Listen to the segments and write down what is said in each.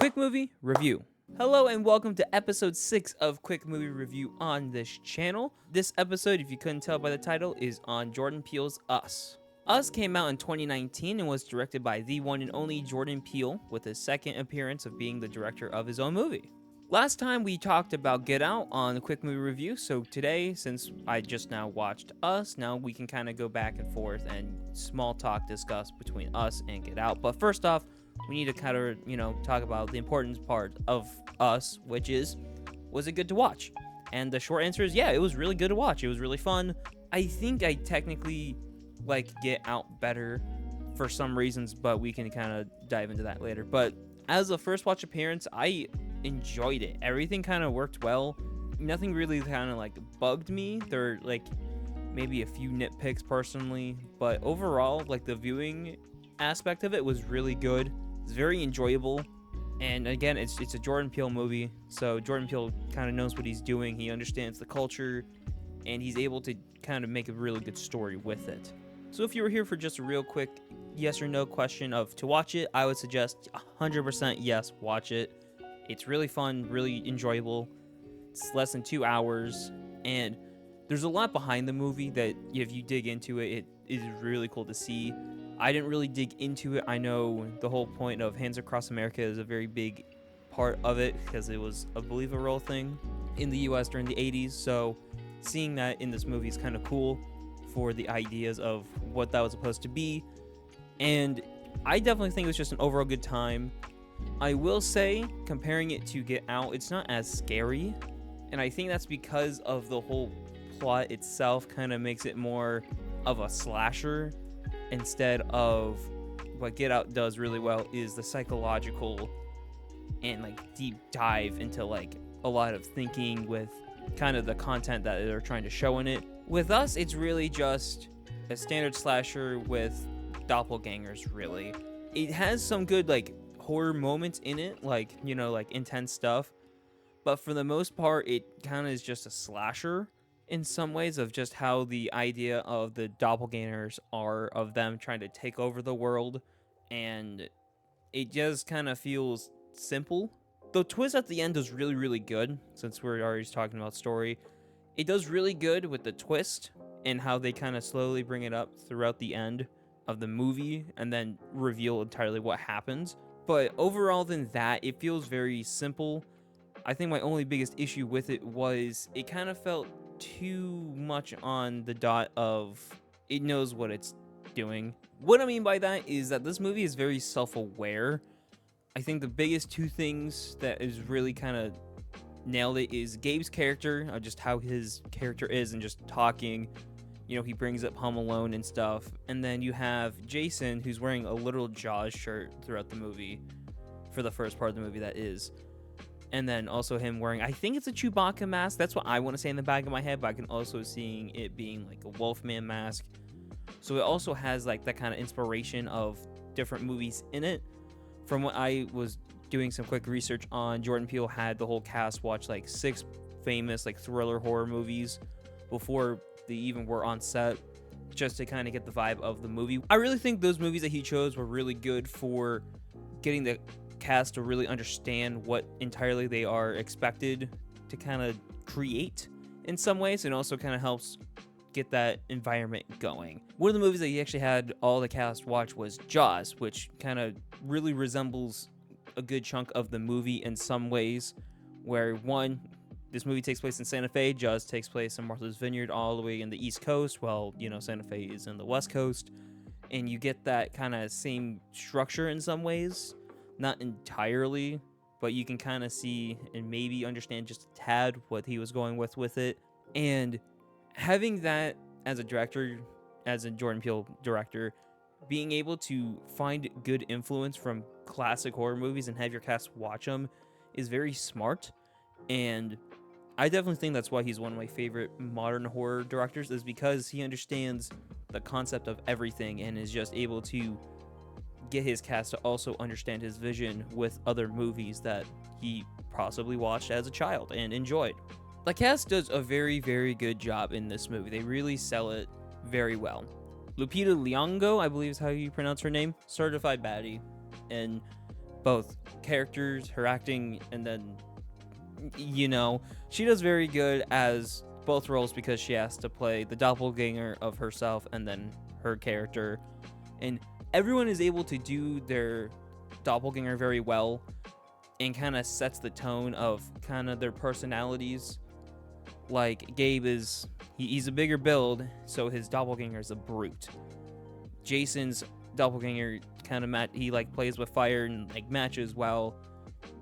Quick Movie Review. Hello and welcome to episode 6 of Quick Movie Review on this channel. This episode, if you couldn't tell by the title, is on Jordan Peele's Us. Us came out in 2019 and was directed by the one and only Jordan Peele, with his second appearance of being the director of his own movie. Last time we talked about Get Out on the Quick Movie Review, so today, since I just now watched Us, now we can kind of go back and forth and small talk discuss between Us and Get Out. But first off, we need to kind of, talk about the important part of Us, which is, was it good to watch? And the short answer is, yeah, it was really good to watch. It was really fun. I think I technically like Get Out better for some reasons, but we can kind of dive into that later. But as a first watch appearance, I enjoyed it. Everything kind of worked well. Nothing really kind of like bugged me. There are like maybe a few nitpicks personally, but overall, like the viewing aspect of it was really good. It's very enjoyable. And again, it's a Jordan Peele movie, so Jordan Peele kind of knows what he's doing. He understands the culture, and he's able to kind of make a really good story with it. So if you were here for just a real quick yes or no question of to watch it, I would suggest 100% yes, watch it. It's really fun, really enjoyable. It's less than 2 hours, and there's a lot behind the movie that if you dig into it, it is really cool to see. I didn't really dig into it. I know the whole point of Hands Across America is a very big part of it because it was, I believe, a real thing in the US during the 80s. So seeing that in this movie is kind of cool for the ideas of what that was supposed to be. And I definitely think it was just an overall good time. I will say, comparing it to Get Out, it's not as scary. And I think that's because of the whole plot itself kind of makes it more of a slasher instead of what Get Out does really well is the psychological and like deep dive into like a lot of thinking with kind of the content that they're trying to show in it. With Us, it's really just a standard slasher with doppelgangers, really. It has some good like horror moments in it, like, like intense stuff. But for the most part, it kind of is just a slasher in some ways of just how the idea of the doppelgangers are, of them trying to take over the world. And it just kind of feels simple. The twist at the end is really, really good, since we're already talking about story. It does really good with the twist and how they kind of slowly bring it up throughout the end of the movie and then reveal entirely what happens. But overall than that, it feels very simple. I think my only biggest issue with it was it kind of felt too much on the dot of it knows what it's doing. What I mean by that is that this movie is very self-aware. I think the biggest two things that is really kind of nailed it is Gabe's character, just how his character is and just talking. He brings up Home Alone and stuff. And then you have Jason, who's wearing a literal Jaws shirt throughout the movie, for the first part of the movie, that is. And then also him wearing, I think it's a Chewbacca mask. That's what I want to say in the back of my head, but I can also see it being like a Wolfman mask. So it also has like that kind of inspiration of different movies in it. From what I was doing some quick research on, Jordan Peele had the whole cast watch like 6 famous like thriller horror movies before they even were on set, just to kind of get the vibe of the movie. I really think those movies that he chose were really good for getting the cast to really understand what entirely they are expected to kind of create in some ways, and also kind of helps get that environment going. One of the movies that he actually had all the cast watch was Jaws, which kind of really resembles a good chunk of the movie in some ways, where this movie takes place in Santa Fe, Jaws takes place in Martha's Vineyard all the way in the East Coast, while, Santa Fe is in the West Coast, and you get that kind of same structure in some ways. Not entirely, but you can kind of see and maybe understand just a tad what he was going with it. And having that as a director, as a Jordan Peele director, being able to find good influence from classic horror movies and have your cast watch them is very smart. And I definitely think that's why he's one of my favorite modern horror directors, is because he understands the concept of everything and is just able to get his cast to also understand his vision with other movies that he possibly watched as a child and enjoyed. The cast does a very, very good job in this movie. They really sell it very well. Lupita Nyong'o, I believe is how you pronounce her name, certified baddie. And both characters, her acting, and then, she does very good as both roles because she has to play the doppelganger of herself and then her character. And everyone is able to do their doppelganger very well and kind of sets the tone of kind of their personalities. Like Gabe he's a bigger build, so his doppelganger is a brute. Jason's doppelganger kind of he like plays with fire and like matches, while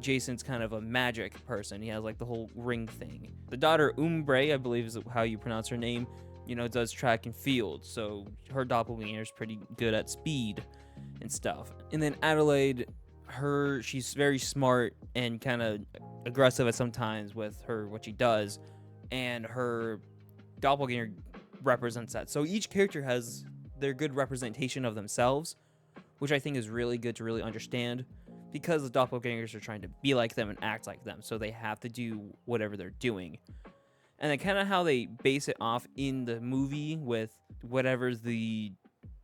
Jason's kind of a magic person. He has like the whole ring thing. The daughter Umbre, I believe is how you pronounce her name, does track and field, so her doppelganger is pretty good at speed and stuff. And then Adelaide, she's very smart and kind of aggressive at sometimes with what she does, and her doppelganger represents that. So each character has their good representation of themselves, which I think is really good to really understand, because the doppelgangers are trying to be like them and act like them, so they have to do whatever they're doing. And then kind of how they base it off in the movie with whatever the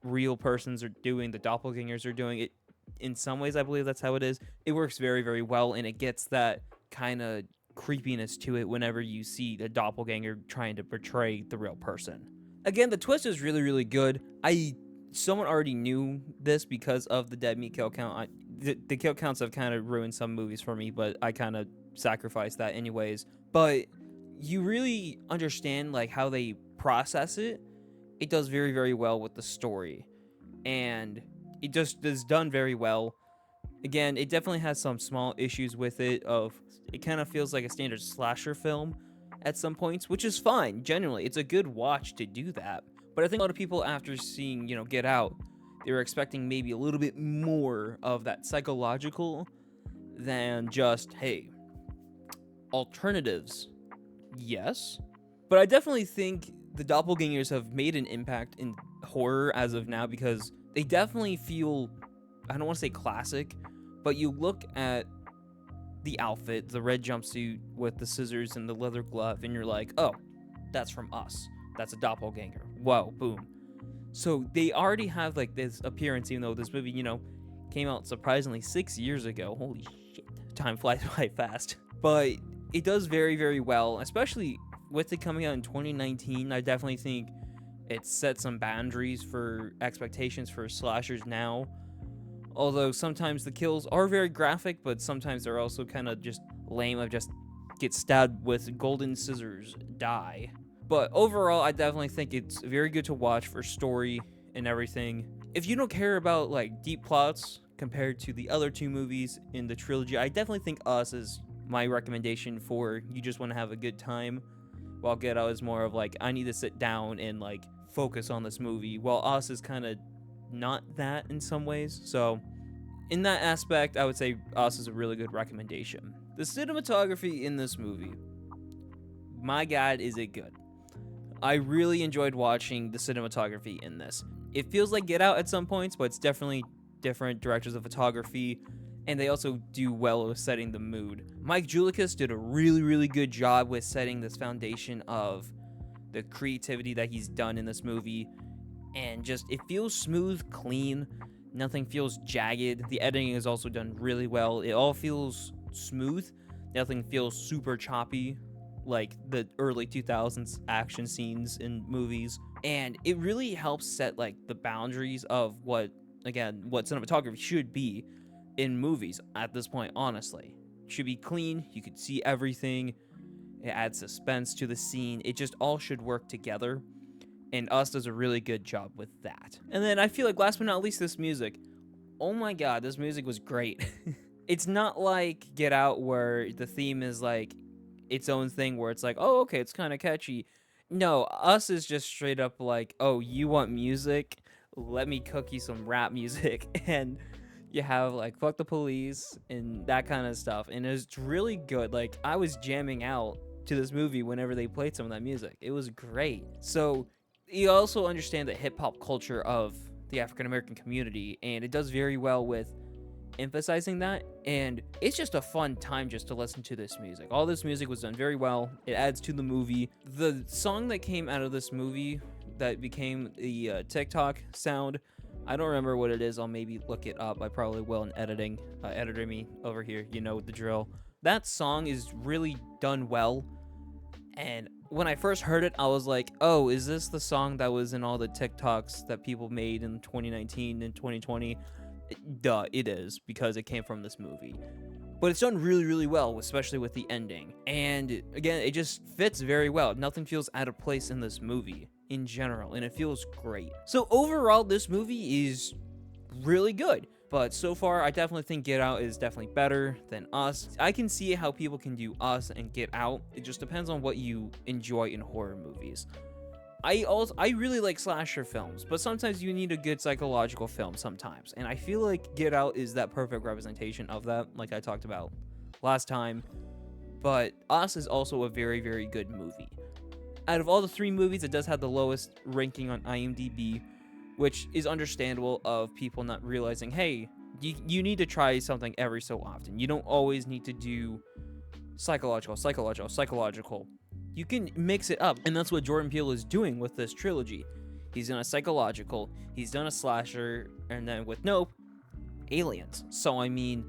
real persons are doing, the doppelgangers are doing it. In some ways, I believe that's how it is. It works very, very well, and it gets that kind of creepiness to it whenever you see the doppelganger trying to portray the real person. Again, the twist is really, really good. Someone already knew this because of the dead meat kill count. The kill counts have kind of ruined some movies for me, but I kind of sacrificed that anyways. But you really understand like how they process it. It does very, very well with the story, and it just is done very well. Again, it definitely has some small issues with it. It kind of feels like a standard slasher film at some points, which is fine. Generally, it's a good watch to do that. But I think a lot of people, after seeing Get Out, they were expecting maybe a little bit more of that psychological than just, hey, alternatives. Yes, but I definitely think the doppelgangers have made an impact in horror as of now, because they definitely feel, I don't want to say classic, but you look at the outfit, the red jumpsuit with the scissors and the leather glove, and you're like, oh, that's from Us. That's a doppelganger. Whoa, boom. So they already have like this appearance, even though this movie, came out surprisingly 6 years ago. Holy shit. Time flies by fast. But it does very, very well, especially with it coming out in 2019. I definitely think it set some boundaries for expectations for slashers now. Although sometimes the kills are very graphic, but sometimes they're also kind of just lame of just get stabbed with golden scissors, die. But overall, I definitely think it's very good to watch for story and everything. If you don't care about like deep plots compared to the other two movies in the trilogy, I definitely think Us is my recommendation for you just want to have a good time. While Get Out is more of like, I need to sit down and like focus on this movie, while Us is kind of not that in some ways. So in that aspect, I would say Us is a really good recommendation. The cinematography in this movie, my God, is it good. I really enjoyed watching the cinematography in this. It feels like Get Out at some points, but it's definitely different directors of photography, and they also do well with setting the mood. Mike Julikus did a really, really good job with setting this foundation of the creativity that he's done in this movie, and just, it feels smooth, clean, nothing feels jagged. The editing is also done really well. It all feels smooth, nothing feels super choppy like the early 2000s action scenes in movies. And it really helps set like the boundaries of what cinematography should be in movies at this point. Honestly, it should be clean, you could see everything, it adds suspense to the scene, it just all should work together, and Us does a really good job with that. And then I feel like last but not least, this music. Oh my God, this music was great. It's not like Get Out where the theme is like its own thing where it's like, oh, okay, it's kind of catchy. No, Us is just straight up like, oh, you want music? Let me cook you some rap music. And you have like Fuck the Police and that kind of stuff. And it's really good. Like, I was jamming out to this movie whenever they played some of that music. It was great. So you also understand the hip hop culture of the African American community, and it does very well with emphasizing that, and it's just a fun time just to listen to this music. All this music was done very well. It adds to the movie. The song that came out of this movie that became the TikTok sound I don't remember what it is. I'll maybe look it up. I probably will in editing. Editor me over here, you know the drill. That song is really done well. And when I first heard it, I was like, oh, is this the song that was in all the TikToks that people made in 2019 and 2020? Duh, it is, because it came from this movie. But it's done really, really well, especially with the ending. And again, it just fits very well. Nothing feels out of place in this movie in general, and it feels great. So overall, this movie is really good. But so far, I definitely think Get Out is definitely better than Us. I can see how people can do Us and Get Out. It just depends on what you enjoy in horror movies. I really like slasher films, but sometimes you need a good psychological film sometimes. And I feel like Get Out is that perfect representation of that, like I talked about last time. But Us is also a very, very good movie. Out of all the 3 movies, it does have the lowest ranking on IMDb, which is understandable of people not realizing, hey, you need to try something every so often. You don't always need to do psychological. You can mix it up, and that's what Jordan Peele is doing with this trilogy. He's done a psychological, he's done a slasher, and then with Nope, aliens. So, I mean,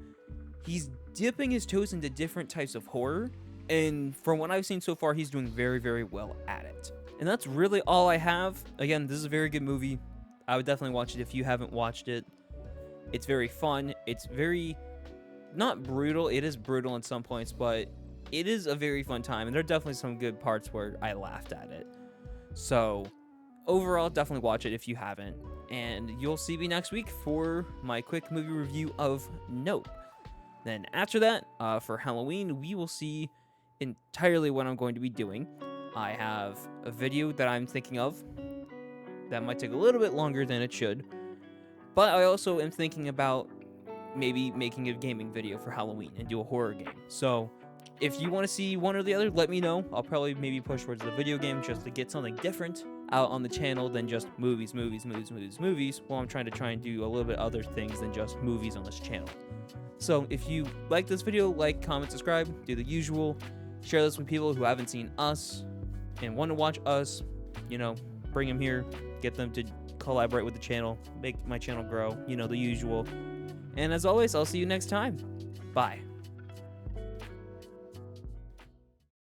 he's dipping his toes into different types of horror, and from what I've seen so far, he's doing very, very well at it. And that's really all I have. Again, this is a very good movie. I would definitely watch it if you haven't watched it. It's very fun. It's very, not brutal. It is brutal in some points, but it is a very fun time. And there are definitely some good parts where I laughed at it. So overall, definitely watch it if you haven't. And you'll see me next week for my quick movie review of Nope. Then after that, for Halloween, we will see entirely what I'm going to be doing. I have a video that I'm thinking of that might take a little bit longer than it should, but I also am thinking about maybe making a gaming video for Halloween and do a horror game. So if you want to see one or the other, let me know. I'll probably maybe push towards the video game just to get something different out on the channel than just movies, while I'm trying to do a little bit other things than just movies on this channel. So if you like this video, like, comment, subscribe, do the usual. Share this with people who haven't seen Us and want to watch Us. You know, bring them here, get them to collaborate with the channel, make my channel grow, you know, the usual. And as always, I'll see you next time. Bye.